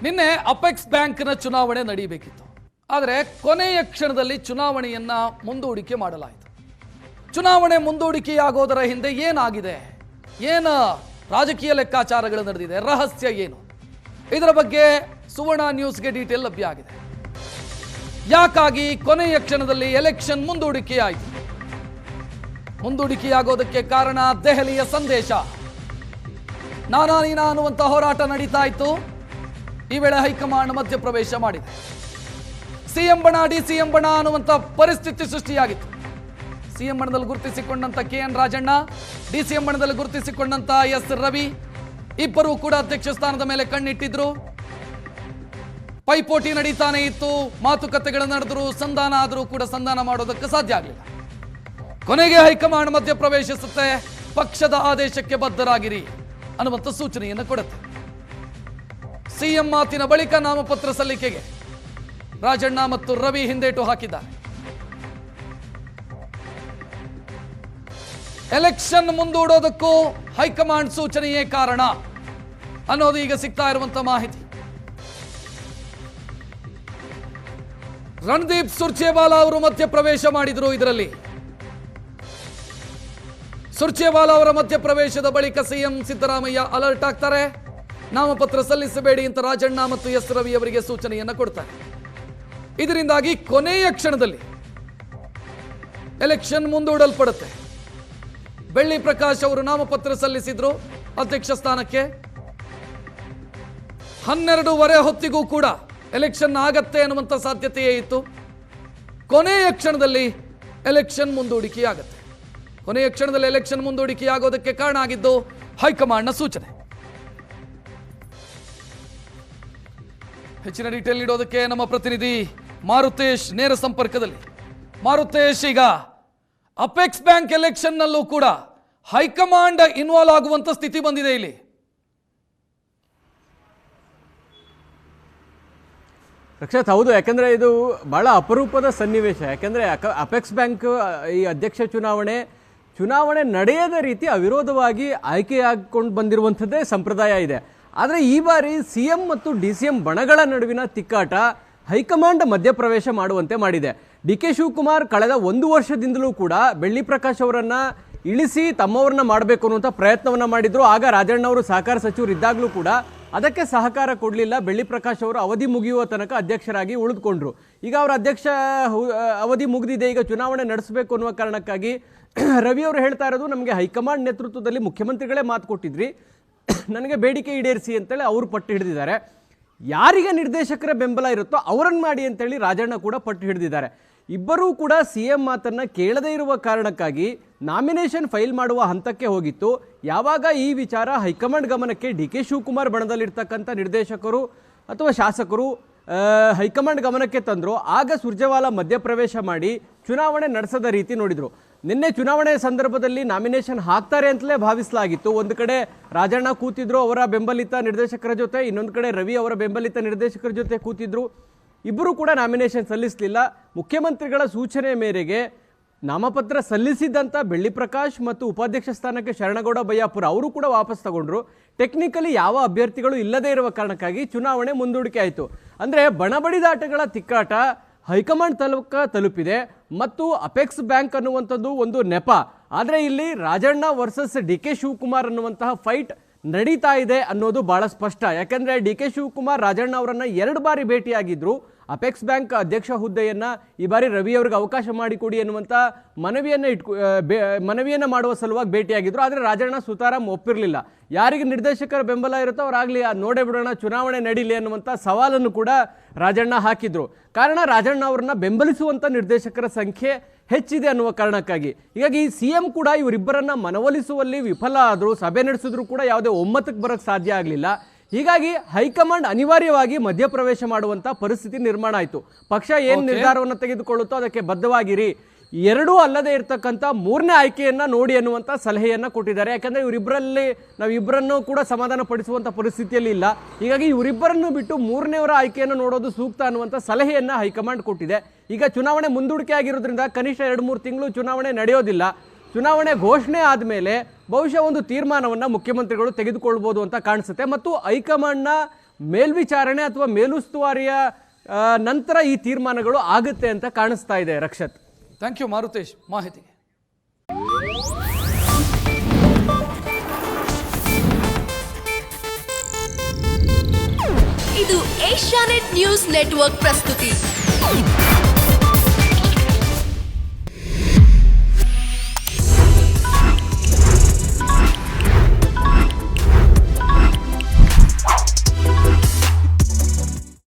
ನಿನ್ನೆ ಅಪೆಕ್ಸ್ ಬ್ಯಾಂಕ್ನ ಚುನಾವಣೆ ನಡೆಯಬೇಕಿತ್ತು. ಆದರೆ ಕೊನೆಯ ಕ್ಷಣದಲ್ಲಿ ಚುನಾವಣೆಯನ್ನ ಮುಂದೂಡಿಕೆ ಮಾಡಲಾಯಿತು. ಚುನಾವಣೆ ಮುಂದೂಡಿಕೆಯಾಗೋದರ ಹಿಂದೆ ಏನಾಗಿದೆ, ಏನು ರಾಜಕೀಯ ಲೆಕ್ಕಾಚಾರಗಳು ನಡೆದಿದೆ, ರಹಸ್ಯ ಏನು, ಇದರ ಬಗ್ಗೆ ಸುವರ್ಣ ನ್ಯೂಸ್ಗೆ ಡೀಟೇಲ್ ಲಭ್ಯ ಆಗಿದೆ. ಯಾಕಾಗಿ ಕೊನೆಯ ಕ್ಷಣದಲ್ಲಿ ಎಲೆಕ್ಷನ್ ಮುಂದೂಡಿಕೆಯಾಯಿತು? ಮುಂದೂಡಿಕೆಯಾಗೋದಕ್ಕೆ ಕಾರಣ ದೆಹಲಿಯ ಸಂದೇಶ. ನಾನಾ ನೀನಾ ಅನ್ನುವಂಥ ಹೋರಾಟ ನಡೀತಾ ಇತ್ತು. ಈ ವೇಳೆ ಹೈಕಮಾಂಡ್ ಮಧ್ಯಪ್ರವೇಶ ಮಾಡಿದೆ. ಸಿಎಂ ಬಣ ಡಿಸಿಎಂ ಬಣ ಅನ್ನುವಂಥ ಪರಿಸ್ಥಿತಿ ಸೃಷ್ಟಿಯಾಗಿತ್ತು. ಸಿಎಂ ಬಣದಲ್ಲಿ ಗುರುತಿಸಿಕೊಂಡಂತ KN ರಾಜಣ್ಣ, ಡಿಸಿಎಂ ಬಣದಲ್ಲಿ ಗುರುತಿಸಿಕೊಂಡಂತ S ರವಿ ಇಬ್ಬರೂ ಕೂಡ ಅಧ್ಯಕ್ಷ ಸ್ಥಾನದ ಮೇಲೆ ಕಣ್ಣಿಟ್ಟಿದ್ರು. ಪೈಪೋಟಿ ನಡೀತಾನೆ ಇತ್ತು, ಮಾತುಕತೆಗಳು ನಡೆದ್ರು, ಸಂಧಾನ ಆದರೂ ಕೂಡ ಸಂಧಾನ ಮಾಡೋದಕ್ಕೆ ಸಾಧ್ಯ ಆಗಲಿಲ್ಲ. ಕೊನೆಗೆ ಹೈಕಮಾಂಡ್ ಮಧ್ಯಪ್ರವೇಶಿಸುತ್ತೆ. ಪಕ್ಷದ ಆದೇಶಕ್ಕೆ ಬದ್ಧರಾಗಿರಿ ಅನ್ನುವಂಥ ಸೂಚನೆಯನ್ನು ಕೊಡುತ್ತೆ. ಸಿಎಂ ಮಾತಿನ ಬಳಿಕ ನಾಮಪತ್ರ ಸಲ್ಲಿಕೆಗೆ ರಾಜಣ್ಣ ಮತ್ತು ರವಿ ಹಿಂದೇಟು ಹಾಕಿದ್ದಾರೆ. ಎಲೆಕ್ಷನ್ ಮುಂದೂಡೋದಕ್ಕೂ ಹೈಕಮಾಂಡ್ ಸೂಚನೆಯೇ ಕಾರಣ ಅನ್ನೋದು ಈಗ ಸಿಗ್ತಾ ಇರುವಂತ ಮಾಹಿತಿ. ರಣದೀಪ್ ಸುರ್ಜೇವಾಲಾ ಅವರು ಮಧ್ಯಪ್ರವೇಶ ಮಾಡಿದ್ರು. ಇದರಲ್ಲಿ ಸುರ್ಜೇವಾಲಾ ಅವರ ಮಧ್ಯಪ್ರವೇಶದ ಬಳಿಕ ಸಿಎಂ ಸಿದ್ದರಾಮಯ್ಯ ಅಲರ್ಟ್ ಆಗ್ತಾರೆ. ನಾಮಪತ್ರ ಸಲ್ಲಿಸಬೇಡಿ ಅಂತ ರಾಜಣ್ಣ ಮತ್ತು S ರವಿ ಅವರಿಗೆ ಸೂಚನೆಯನ್ನ ಕೊಡ್ತಾರೆ. ಇದರಿಂದಾಗಿ ಕೊನೆಯ ಕ್ಷಣದಲ್ಲಿ ಎಲೆಕ್ಷನ್ ಮುಂದೂಡಲ್ಪಡುತ್ತೆ. ಬೆಳ್ಳಿ ಪ್ರಕಾಶ್ ಅವರು ನಾಮಪತ್ರ ಸಲ್ಲಿಸಿದ್ರು ಅಧ್ಯಕ್ಷ ಸ್ಥಾನಕ್ಕೆ. 12:30 ಹೊತ್ತಿಗೂ ಕೂಡ ಎಲೆಕ್ಷನ್ ಆಗತ್ತೆ ಅನ್ನುವಂಥ ಸಾಧ್ಯತೆಯೇ ಇತ್ತು. ಕೊನೆಯ ಕ್ಷಣದಲ್ಲಿ ಎಲೆಕ್ಷನ್ ಮುಂದೂಡಿಕೆಯಾಗತ್ತೆ. ಕೊನೆಯ ಕ್ಷಣದಲ್ಲಿ ಎಲೆಕ್ಷನ್ ಮುಂದೂಡಿಕೆಯಾಗೋದಕ್ಕೆ ಕಾರಣ ಆಗಿದ್ದು ಹೈಕಮಾಂಡ್ನ ಸೂಚನೆ. ಹೆಚ್ಚಿನ ಡೀಟೇಲ್ ನೀಡೋದಕ್ಕೆ ನಮ್ಮ ಪ್ರತಿನಿಧಿ ಮಾರುತೇಶ್ ನೇರ ಸಂಪರ್ಕದಲ್ಲಿ. ಮಾರುತೇಶ್, ಈಗ ಅಪೆಕ್ಸ್ ಬ್ಯಾಂಕ್ ಎಲೆಕ್ಷನ್ ನಲ್ಲೂ ಕೂಡ ಹೈಕಮಾಂಡ್ ಇನ್ವಾಲ್ವ್ ಆಗುವಂತ ಸ್ಥಿತಿ ಬಂದಿದೆ ಇಲ್ಲಿ. ರಕ್ಷತ್, ಹೌದು. ಯಾಕಂದ್ರೆ ಇದು ಬಹಳ ಅಪರೂಪದ ಸನ್ನಿವೇಶ. ಯಾಕಂದ್ರೆ ಅಪೆಕ್ಸ್ ಬ್ಯಾಂಕ್ ಈ ಅಧ್ಯಕ್ಷ ಚುನಾವಣೆ ನಡೆಯದ ರೀತಿ ಅವಿರೋಧವಾಗಿ ಆಯ್ಕೆಯಾಗಿಕೊಂಡು ಬಂದಿರುವಂಥದ್ದೇ ಸಂಪ್ರದಾಯ ಇದೆ. ಆದರೆ ಈ ಬಾರಿ ಸಿಎಂ ಮತ್ತು ಡಿಸಿಎಂ ಬಣಗಳ ನಡುವಿನ ತಿಕ್ಕಾಟ ಹೈಕಮಾಂಡ್ ಮಧ್ಯಪ್ರವೇಶ ಮಾಡುವಂತೆ ಮಾಡಿದೆ. DK ಶಿವಕುಮಾರ್ ಕಳೆದ 1 ವರ್ಷದಿಂದಲೂ ಕೂಡ ಬೆಳ್ಳಿ ಪ್ರಕಾಶ್ ಅವರನ್ನ ಇಳಿಸಿ ತಮ್ಮವ್ರನ್ನ ಮಾಡಬೇಕು ಅನ್ನುವಂಥ ಪ್ರಯತ್ನವನ್ನ ಮಾಡಿದ್ರು. ಆಗ ರಾಜಣ್ಣ ಅವರು ಸಹಕಾರ ಸಚಿವರು ಇದ್ದಾಗಲೂ ಕೂಡ ಅದಕ್ಕೆ ಸಹಕಾರ ಕೊಡಲಿಲ್ಲ. ಬೆಳ್ಳಿ ಪ್ರಕಾಶ್ ಅವರು ಅವಧಿ ಮುಗಿಯುವ ತನಕ ಅಧ್ಯಕ್ಷರಾಗಿ ಉಳಿದುಕೊಂಡ್ರು. ಈಗ ಅವರ ಅಧ್ಯಕ್ಷ ಅವಧಿ ಮುಗಿದಿದೆ, ಈಗ ಚುನಾವಣೆ ನಡೆಸಬೇಕು ಅನ್ನುವ ಕಾರಣಕ್ಕಾಗಿ ರವಿ ಅವರು ಹೇಳ್ತಾ ಇರೋದು, ನಮಗೆ ಹೈಕಮಾಂಡ್ ನೇತೃತ್ವದಲ್ಲಿ ಮುಖ್ಯಮಂತ್ರಿಗಳೇ ಮಾತು ಕೊಟ್ಟಿದ್ರಿ, ನನಗೆ ಬೇಡಿಕೆ ಈಡೇರಿಸಿ ಅಂತೇಳಿ ಅವರು ಪಟ್ಟು ಹಿಡಿದಿದ್ದಾರೆ. ಯಾರಿಗೆ ನಿರ್ದೇಶಕರ ಬೆಂಬಲ ಇರುತ್ತೋ ಅವರನ್ನು ಮಾಡಿ ಅಂತೇಳಿ ರಾಜಣ್ಣ ಕೂಡ ಪಟ್ಟು ಹಿಡಿದಿದ್ದಾರೆ. ಇಬ್ಬರೂ ಕೂಡ ಸಿಎಂ ಮಾತನ್ನ ಕೇಳದೇ ಇರುವ ಕಾರಣಕ್ಕಾಗಿ ನಾಮಿನೇಷನ್ ಫೈಲ್ ಮಾಡುವ ಹಂತಕ್ಕೆ ಹೋಗಿತ್ತು. ಯಾವಾಗ ಈ ವಿಚಾರ ಹೈಕಮಾಂಡ್ ಗಮನಕ್ಕೆ DK ಶಿವಕುಮಾರ್ ಬಣದಲ್ಲಿರ್ತಕ್ಕಂಥ ನಿರ್ದೇಶಕರು ಅಥವಾ ಶಾಸಕರು ಹೈಕಮಾಂಡ್ ಗಮನಕ್ಕೆ ತಂದ್ರು, ಆಗ ಸುರ್ಜೇವಾಲಾ ಮಧ್ಯಪ್ರವೇಶ ಮಾಡಿ ಚುನಾವಣೆ ನಡೆಸದ ರೀತಿ ನೋಡಿದ್ರು. ನಿನ್ನೆ ಚುನಾವಣೆ ಸಂದರ್ಭದಲ್ಲಿ ನಾಮಿನೇಷನ್ ಹಾಕ್ತಾರೆ ಅಂತಲೇ ಭಾವಿಸಲಾಗಿತ್ತು. ಒಂದು ಕಡೆ ರಾಜಣ್ಣ ಕೂತಿದ್ರು ಅವರ ಬೆಂಬಲಿತ ನಿರ್ದೇಶಕರ ಜೊತೆ, ಇನ್ನೊಂದು ಕಡೆ ರವಿ ಅವರ ಬೆಂಬಲಿತ ನಿರ್ದೇಶಕರ ಜೊತೆ ಕೂತಿದ್ರು. ಇಬ್ಬರು ಕೂಡ ನಾಮಿನೇಷನ್ ಸಲ್ಲಿಸಲಿಲ್ಲ. ಮುಖ್ಯಮಂತ್ರಿಗಳ ಸೂಚನೆ ಮೇರೆಗೆ ನಾಮಪತ್ರ ಸಲ್ಲಿಸಿದ್ದಂಥ ಬೆಳ್ಳಿ ಪ್ರಕಾಶ್ ಮತ್ತು ಉಪಾಧ್ಯಕ್ಷ ಸ್ಥಾನಕ್ಕೆ ಶರಣಗೌಡ ಬಯ್ಯಾಪುರ ಅವರು ಕೂಡ ವಾಪಸ್ ತಗೊಂಡ್ರು. ಟೆಕ್ನಿಕಲಿ ಯಾವ ಅಭ್ಯರ್ಥಿಗಳು ಇಲ್ಲದೇ ಇರುವ ಕಾರಣಕ್ಕಾಗಿ ಚುನಾವಣೆ ಮುಂದೂಡಿಕೆ ಆಯಿತು. ಅಂದರೆ ಬಣಬಡಿದಾಟಗಳ ತಿಕ್ಕಾಟ ಹೈಕಮಾಂಡ್ ತಲುಪಿದೆ ಮತ್ತು ಅಪೆಕ್ಸ್ ಬ್ಯಾಂಕ್ ಅನ್ನುವಂಥದ್ದು ಒಂದು ನೆಪ. ಆದರೆ ಇಲ್ಲಿ ರಾಜಣ್ಣ ವರ್ಸಸ್ DK ಶಿವಕುಮಾರ್ ಅನ್ನುವಂತಹ ಫೈಟ್ ನಡೀತಾ ಇದೆ ಅನ್ನೋದು ಬಹಳ ಸ್ಪಷ್ಟ. ಯಾಕಂದ್ರೆ DK ಶಿವಕುಮಾರ್ ರಾಜಣ್ಣ ಅವರನ್ನ 2 ಬಾರಿ ಭೇಟಿಯಾಗಿದ್ರು. ಅಪೆಕ್ಸ್ ಬ್ಯಾಂಕ್ ಅಧ್ಯಕ್ಷ ಹುದ್ದೆಯನ್ನ ಈ ಬಾರಿ ರವಿ ಅವರಿಗೆ ಅವಕಾಶ ಮಾಡಿಕೊಡಿ ಎನ್ನುವಂತ ಮನವಿಯನ್ನ ಮಾಡುವ ಸಲುವಾಗಿ ಭೇಟಿಯಾಗಿದ್ರು. ಆದರೆ ರಾಜಣ್ಣ ಸುತಾರಾಮ್ ಒಪ್ಪಿರಲಿಲ್ಲ. ಯಾರಿಗೆ ನಿರ್ದೇಶಕರ ಬೆಂಬಲ ಇರುತ್ತೋ ಅವರಾಗ್ಲಿ ನೋಡೇ ಬಿಡೋಣ, ಚುನಾವಣೆ ನಡೀಲಿ ಅನ್ನುವಂಥ ಸವಾಲನ್ನು ಕೂಡ ರಾಜಣ್ಣ ಹಾಕಿದ್ರು. ಕಾರಣ ರಾಜಣ್ಣ ಅವರನ್ನ ಬೆಂಬಲಿಸುವಂತ ನಿರ್ದೇಶಕರ ಸಂಖ್ಯೆ ಹೆಚ್ಚಿದೆ ಅನ್ನುವ ಕಾರಣಕ್ಕಾಗಿ. ಹೀಗಾಗಿ ಸಿಎಂ ಕೂಡ ಇವರಿಬ್ಬರನ್ನ ಮನವೊಲಿಸುವಲ್ಲಿ ವಿಫಲ ಆದ್ರು, ಸಭೆ ನಡೆಸಿದ್ರು ಕೂಡ ಯಾವುದೇ ಒಮ್ಮತಕ್ಕೆ ಬರಕ್ಕೆ ಸಾಧ್ಯ ಆಗಲಿಲ್ಲ. ಹೀಗಾಗಿ ಹೈಕಮಾಂಡ್ ಅನಿವಾರ್ಯವಾಗಿ ಮಧ್ಯಪ್ರವೇಶ ಮಾಡುವಂತ ಪರಿಸ್ಥಿತಿ ನಿರ್ಮಾಣ ಆಯಿತು. ಪಕ್ಷ ಏನು ನಿರ್ಧಾರವನ್ನು ತೆಗೆದುಕೊಳ್ಳುತ್ತೋ ಅದಕ್ಕೆ ಬದ್ಧವಾಗಿರಿ, ಎರಡೂ ಅಲ್ಲದೆ ಇರತಕ್ಕಂಥ 3ನೇ ಆಯ್ಕೆಯನ್ನ ನೋಡಿ ಅನ್ನುವಂಥ ಸಲಹೆಯನ್ನ ಕೊಟ್ಟಿದ್ದಾರೆ. ಯಾಕಂದ್ರೆ ಇವರಿಬ್ಬರಲ್ಲಿ ನಾವಿಬ್ಬರನ್ನು ಕೂಡ ಸಮಾಧಾನ ಪಡಿಸುವಂತ ಪರಿಸ್ಥಿತಿಯಲ್ಲಿ ಇಲ್ಲ. ಹೀಗಾಗಿ ಇವರಿಬ್ಬರನ್ನು ಬಿಟ್ಟು 3ನೇವರ ಆಯ್ಕೆಯನ್ನು ನೋಡೋದು ಸೂಕ್ತ ಅನ್ನುವಂಥ ಸಲಹೆಯನ್ನ ಹೈಕಮಾಂಡ್ ಕೊಟ್ಟಿದೆ. ಈಗ ಚುನಾವಣೆ ಮುಂದೂಡಿಕೆ ಆಗಿರೋದ್ರಿಂದ ಕನಿಷ್ಠ 2-3 ತಿಂಗಳು ಚುನಾವಣೆ ನಡೆಯೋದಿಲ್ಲ. ಚುನಾವಣೆ ಘೋಷಣೆ ಆದಮೇಲೆ ಬಹುಶಃ ಒಂದು ತೀರ್ಮಾನವನ್ನು ಮುಖ್ಯಮಂತ್ರಿಗಳು ತೆಗೆದುಕೊಳ್ಳಬಹುದು ಅಂತ ಕಾಣಿಸುತ್ತೆ. ಮತ್ತು ಹೈಕಮಾಂಡ್ನ ಮೇಲ್ವಿಚಾರಣೆ ಅಥವಾ ಮೇಲುಸ್ತುವಾರಿಯ ನಂತರ ಈ ತೀರ್ಮಾನಗಳು ಆಗುತ್ತೆ ಅಂತ ಕಾಣಿಸ್ತಾ ಇದೆ. ರಕ್ಷತ್, ಥ್ಯಾಂಕ್ ಯು ಮಾರುತೇಶ್ ಮಾಹಿತಿಗೆ. ಇದು ಏಷ್ಯಾನೆಟ್ ನ್ಯೂಸ್ ನೆಟ್ವರ್ಕ್ ಪ್ರಸ್ತುತಿ.